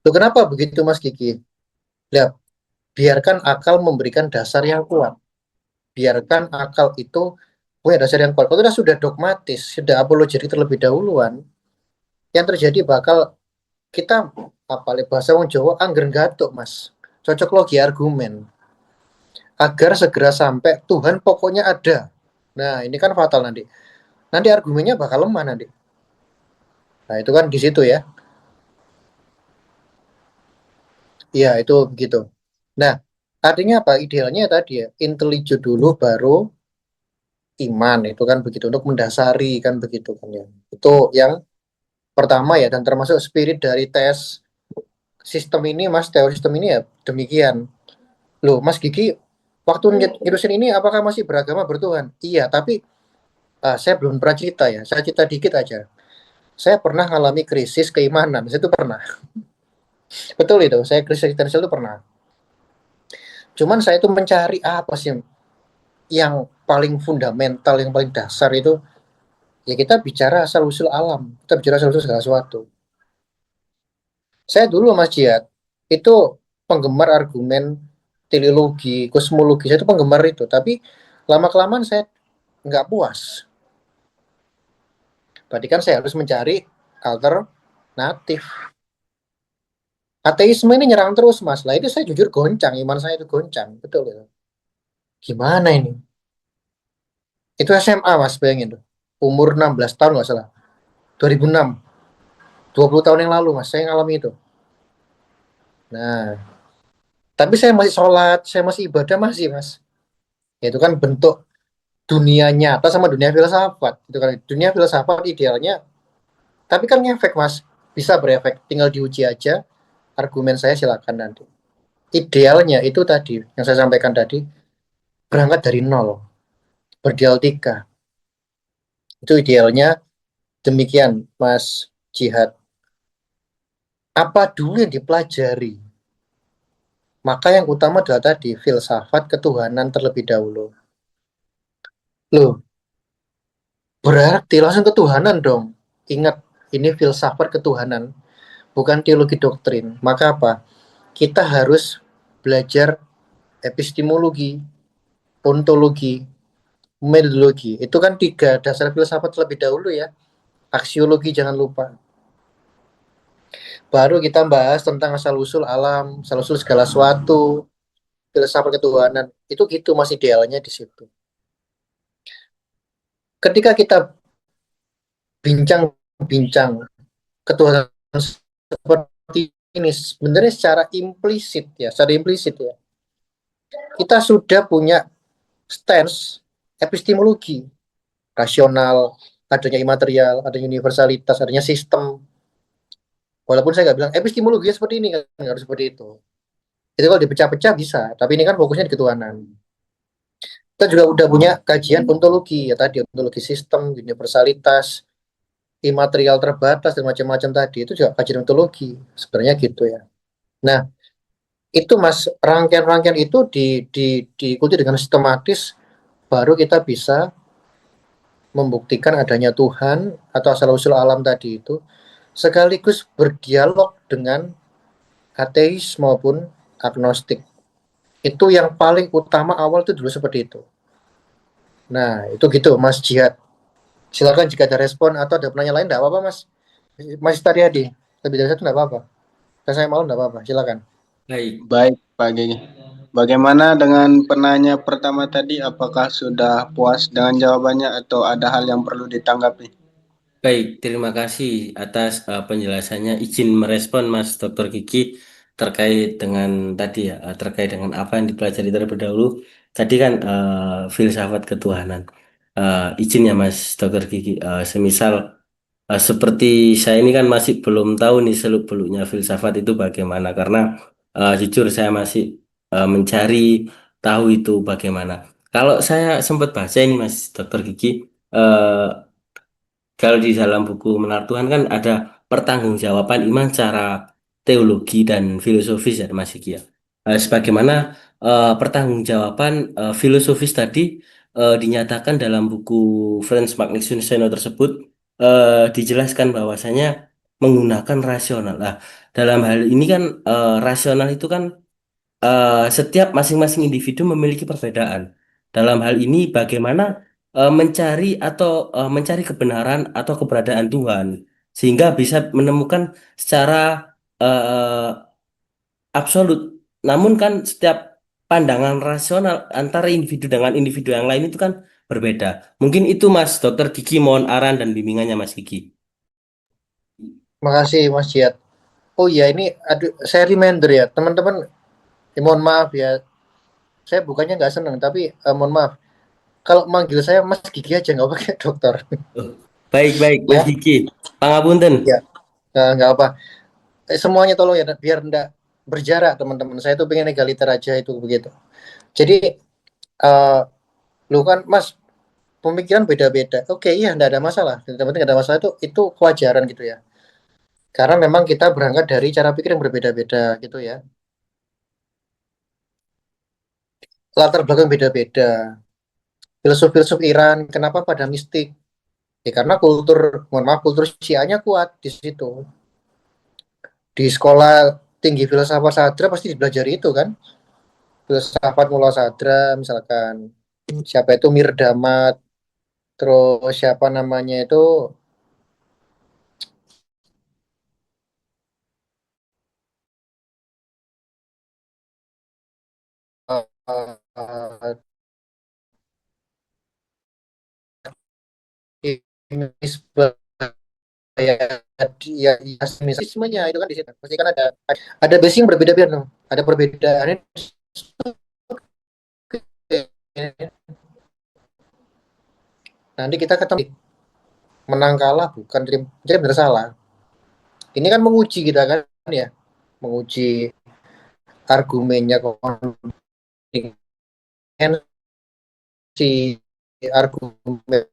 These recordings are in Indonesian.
Loh, kenapa begitu Mas Kiki? Lihat, biarkan akal memberikan dasar yang kuat. Biarkan akal itu punya dasar yang kuat. Kalau sudah dogmatis, sudah apologetik terlebih dahuluan, yang terjadi bakal kita apa bahasa wong Jawa angger gatuk Mas. Cocok logi argumen agar segera sampai Tuhan pokoknya ada. Nah, ini kan fatal nanti. Nanti argumennya bakal lemah nanti. Nah, itu kan di situ ya. Iya, itu begitu. Nah, artinya apa? Idealnya tadi ya, intelijen dulu baru iman. Itu kan begitu. Untuk mendasari kan begitu kan ya. Itu yang pertama ya, dan termasuk spirit dari tes sistem ini, Mas, teori sistem ini ya demikian. Loh, Mas Gigi, waktu ngirusin ini apakah masih beragama bertuhan? Iya, tapi saya belum pernah cerita ya. Saya cerita dikit aja. Saya pernah mengalami krisis keimanan. Saya itu pernah. Betul itu. Saya krisis eksistensial itu pernah. Cuman saya itu mencari apa sih yang paling fundamental, yang paling dasar itu. Ya kita bicara asal usul alam. Kita bicara asal usul segala sesuatu. Saya dulu Mas Jihad itu penggemar argumen teleologi, kosmologi. Saya itu penggemar itu. Tapi lama kelamaan saya nggak puas. Berarti kan saya harus mencari alternatif. Ateisme ini nyerang terus Mas. Lah itu saya jujur goncang, iman saya itu goncang. Betul itu. Gimana ini? Itu SMA Mas, bayangin tuh. Umur 16 tahun nggak salah. 2006. 20 tahun yang lalu Mas, saya ngalami itu. Nah, tapi saya masih sholat, saya masih ibadah masih Mas. Ya, itu kan bentuk dunia nyata sama dunia filsafat. Itu kan dunia filsafat idealnya, tapi kan ngefek Mas. Bisa berefek, tinggal diuji aja. Argumen saya silakan nanti. Idealnya itu tadi yang saya sampaikan tadi, berangkat dari nol, berdialektika. Itu idealnya demikian Mas Jihad. Apa dulu yang dipelajari? Maka yang utama adalah tadi filsafat ketuhanan terlebih dahulu. Loh, berarti langsung ketuhanan dong. Ingat, ini filsafat ketuhanan, bukan teologi doktrin. Maka apa? Kita harus belajar epistemologi, ontologi, metodologi. Itu kan tiga dasar filsafat terlebih dahulu ya. Aksiologi jangan lupa. Baru kita bahas tentang asal-usul alam, asal-usul segala sesuatu, filsafat ketuhanan. Itu gitu masih idealnya di situ. Ketika kita bincang-bincang ketuhanan seperti ini, sebenarnya secara implisit ya, kita sudah punya stance epistemologi, rasional, adanya imaterial, adanya universalitas, adanya sistem. Walaupun saya nggak bilang epistemologi seperti ini kan, nggak harus seperti itu. Itu kalau dipecah-pecah bisa, tapi ini kan fokusnya di ketuhanan. Kita juga udah punya kajian ontologi, ya tadi ontologi sistem, universalitas, imaterial terbatas, dan macam-macam tadi. Itu juga kajian ontologi, sebenarnya gitu ya. Nah, itu Mas, rangkaian-rangkaian itu diikuti dengan sistematis, baru kita bisa membuktikan adanya Tuhan atau asal-usul alam tadi itu, sekaligus berdialog dengan ateis maupun agnostik. Itu yang paling utama awal itu dulu seperti itu. Nah, itu gitu Mas Jihad. Silakan jika ada respon atau ada penanya lain, enggak apa-apa Mas. Mas Tariadi, lebih dari satu enggak apa-apa. Dan saya mau enggak apa-apa, silakan. Baik, Baik, Pak Gigi. Bagaimana dengan penanya pertama tadi? Apakah sudah puas dengan jawabannya atau ada hal yang perlu ditanggapi? baik. Terima kasih atas penjelasannya. Izin merespon Mas Dr. Gigi terkait dengan tadi ya, terkait dengan apa yang dipelajari terlebih dahulu. Tadi kan filsafat ketuhanan. Izin ya Mas Dr. Gigi, semisal seperti saya ini kan masih belum tahu nih seluk-beluknya filsafat itu bagaimana karena jujur saya masih mencari tahu itu bagaimana. Kalau saya sempat baca ini Mas Dr. Gigi, eh, kalau di dalam buku Menar Tuhan kan ada pertanggungjawaban iman secara teologi dan filosofis ya Mas Gigi ya. Sebagaimana pertanggungjawaban filosofis tadi dinyatakan dalam buku Franz Magnus Seno tersebut, dijelaskan bahwasanya menggunakan rasional. Nah, dalam hal ini kan rasional itu kan setiap masing-masing individu memiliki perbedaan. Dalam hal ini bagaimana mencari atau mencari kebenaran atau keberadaan Tuhan sehingga bisa menemukan secara eh, absolut. Namun kan setiap pandangan rasional antara individu dengan individu yang lain itu kan berbeda. Mungkin itu Mas Dokter Gigi mohon arahan dan bimbingannya Mas Gigi. Makasih Mas Jiat. Oh iya, ini aduh, saya reminder ya teman-teman. Mohon maaf ya, saya bukannya nggak senang, tapi mohon maaf. Kalau manggil saya Mas Gigi aja nggak pakai dokter. Oh, baik-baik Mas Ya, Gigi. Pangapunten. ya, nggak apa. Semuanya tolong ya, biar nggak berjarak teman-teman. Saya tuh pengen egaliter aja itu begitu. Jadi, eh lu kan Mas pemikiran beda-beda. Oke, iya, nggak ada masalah. Teman-teman nggak ada masalah itu kewajaran gitu ya. Karena memang kita berangkat dari cara pikir yang berbeda-beda gitu ya. Latar belakang beda-beda. Filsuf-filsuf Iran, kenapa pada mistik? Ya karena kultur, mohon maaf, kultur Syiahnya kuat di situ. Di sekolah tinggi filsafat Sadra pasti dipelajari itu kan. Filsafat Mula Sadra misalkan. Siapa itu Mirdamat, terus siapa namanya itu uh, ya, ya semuanya itu kan di situ. Pasti kan ada basic yang berbeda-beda, no? Ada perbedaan. Nanti kita ketemu menang kalah bukan jadi benar salah. Ini kan menguji kita kan ya, menguji argumennya si argumen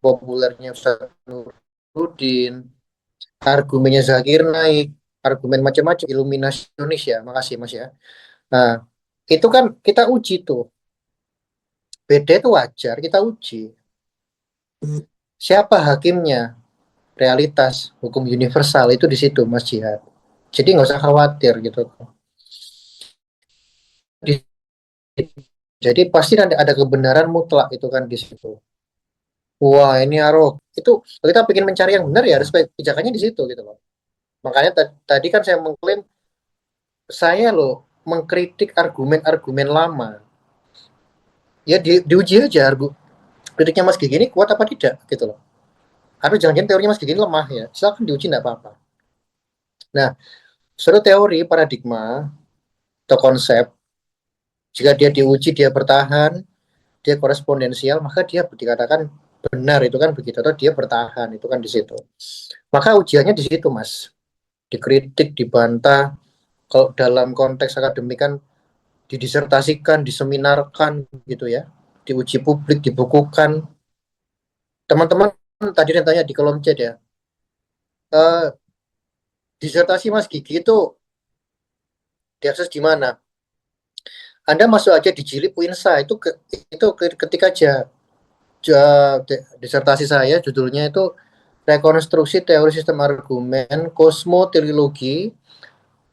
populernya Ustaz Nurdin, argumennya Zakir Naik, argumen macam-macam iluminasionis ya. Makasih Mas ya. Nah, itu kan kita uji tuh. Beda itu wajar, kita uji. Siapa hakimnya? Realitas, hukum universal itu di situ Mas Jihad. Jadi nggak usah khawatir gitu. Di- Jadi pasti nanti ada kebenaran mutlak itu kan di situ. Wah ini Arok itu kita ingin mencari yang benar ya harus pijakannya di situ gitu loh. Makanya tadi kan saya mengklaim saya loh mengkritik argumen-argumen lama. Ya diuji aja kritiknya Mas Gigi ini kuat apa tidak gitu loh. Atau jangan-jangan teorinya Mas Gigi ini lemah ya. Silakan diuji enggak apa-apa. Nah, suatu teori paradigma atau konsep jika dia diuji dia bertahan, dia korespondensial, maka dia dikatakan benar itu kan begitu atau dia bertahan itu kan di situ. Maka ujiannya di situ Mas. Dikritik, dibantah. Kalau dalam konteks akademik kan didisertasikan, diseminarkan gitu ya. Diuji publik, dibukukan. Teman-teman tadi yang tanya di kolom chat ya. Eh, disertasi Mas Gigi itu diakses di mana? Anda masuk aja di Jilid Winsa itu ketika aja disertasi saya judulnya itu rekonstruksi teori sistem argumen, kosmoteologi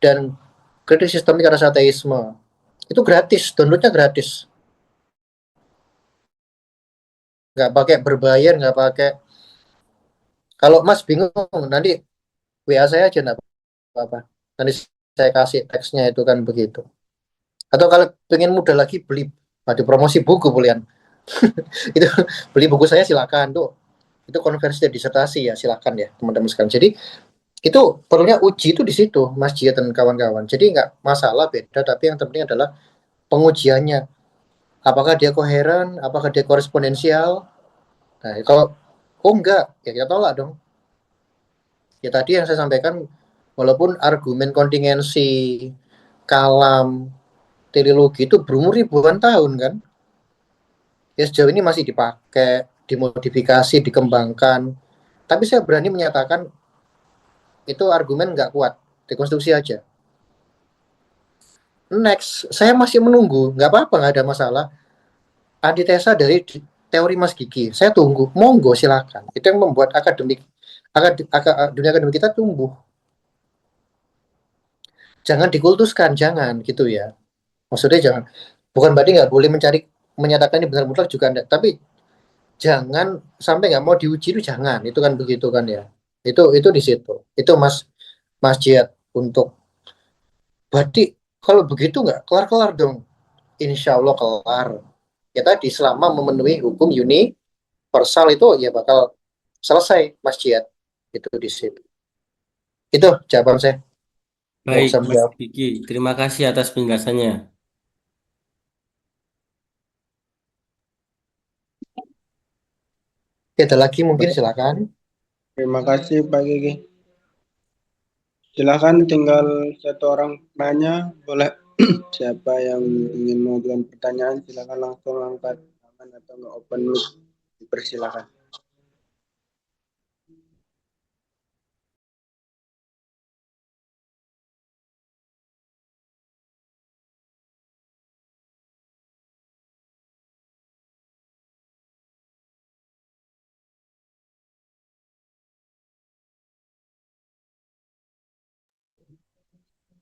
dan kritik sistemik atas ateisme. Itu gratis, downloadnya gratis. Nggak pakai berbayar, nggak pakai. Kalau Mas bingung, nanti WA saya aja nggak apa-apa. Nanti saya kasih teksnya itu kan begitu. Atau kalau pengen mudah lagi beli, ada promosi buku bulian. Itu beli buku saya silakan tuh. Itu konversi dari disertasi ya silakan ya teman-teman sekalian. Jadi itu perlunya uji itu di situ Mas Jia dan kawan-kawan. Jadi nggak masalah beda, tapi yang terpenting adalah pengujiannya. Apakah dia koheren, apakah dia korespondensial. Nah, kalau enggak, ya kita tolak dong. Ya tadi yang saya sampaikan, walaupun argumen kontingensi, kalam, teleologi itu berumur ribuan tahun kan, ya sejauh ini masih dipakai, dimodifikasi, dikembangkan. Tapi saya berani menyatakan itu argumen nggak kuat, dekonstruksi aja. Next, saya masih menunggu, nggak apa-apa, nggak ada masalah. Antitesa dari teori Mas Gigi, saya tunggu, monggo silakan. Itu yang membuat akademik dunia akademik kita tumbuh. Jangan dikultuskan, jangan gitu ya. Maksudnya jangan, bukan berarti nggak boleh menyatakan ini benar mutlak juga enggak, tapi jangan sampai nggak mau diuji itu jangan, itu kan begitu kan ya. Itu di situ. Itu Mas Mas Jihad untuk berarti kalau begitu nggak kelar-kelar dong. Insya Allah kelar. Ya tadi selama memenuhi hukum universal itu ya bakal selesai Mas Jihad. Itu di situ. Itu jawaban saya. Nggak Baik, usah Mas menjawab. Kiki, terima kasih atas penjelasannya. Oke, ada lagi mungkin silakan. Terima kasih Pak Gigi. Silakan tinggal satu orang nanya, boleh siapa yang ingin mengajukan pertanyaan silakan langsung angkat tangan atau nggak open mic, dipersilakan.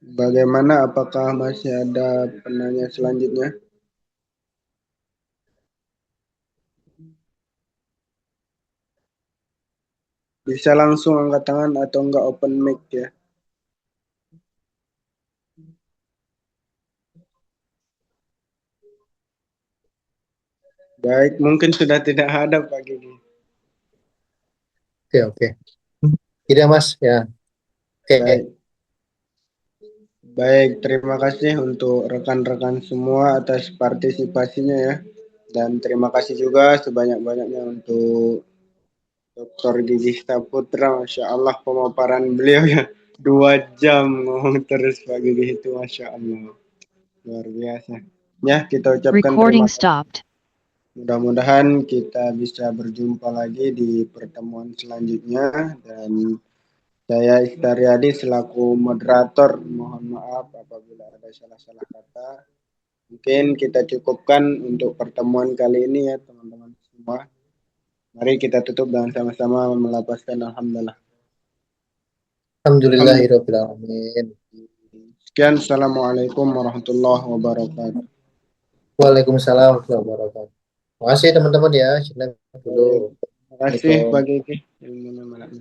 Bagaimana, apakah masih ada penanya selanjutnya? Bisa langsung angkat tangan atau enggak open mic ya. Baik, mungkin sudah tidak ada Pak Gigi. Oke, oke. Tidak Mas, ya. Oke. Baik. Baik, terima kasih untuk rekan-rekan semua atas partisipasinya ya. Dan terima kasih juga sebanyak-banyaknya untuk Dr. Gigi Saputra, Masya Allah pemaparan beliau ya. 2 jam ngomong terus Pak Gigi itu, Masya Allah. Luar biasa. Ya, kita ucapkan Recording terima kasih. stopped. Mudah-mudahan kita bisa berjumpa lagi di pertemuan selanjutnya. Dan saya Istaryadi selaku moderator, mohon maaf apabila ada salah-salah kata. Mungkin kita cukupkan untuk pertemuan kali ini ya teman-teman semua. Mari kita tutup dengan sama-sama melapaskan Alhamdulillah. Alhamdulillahirabbil alamin. Sekian, Assalamualaikum warahmatullahi wabarakatuh. Waalaikumsalam warahmatullahi wabarakatuh. Terima kasih teman-teman ya. Silakan dulu. Terima kasih Pak Gigi. Ilmunya malam.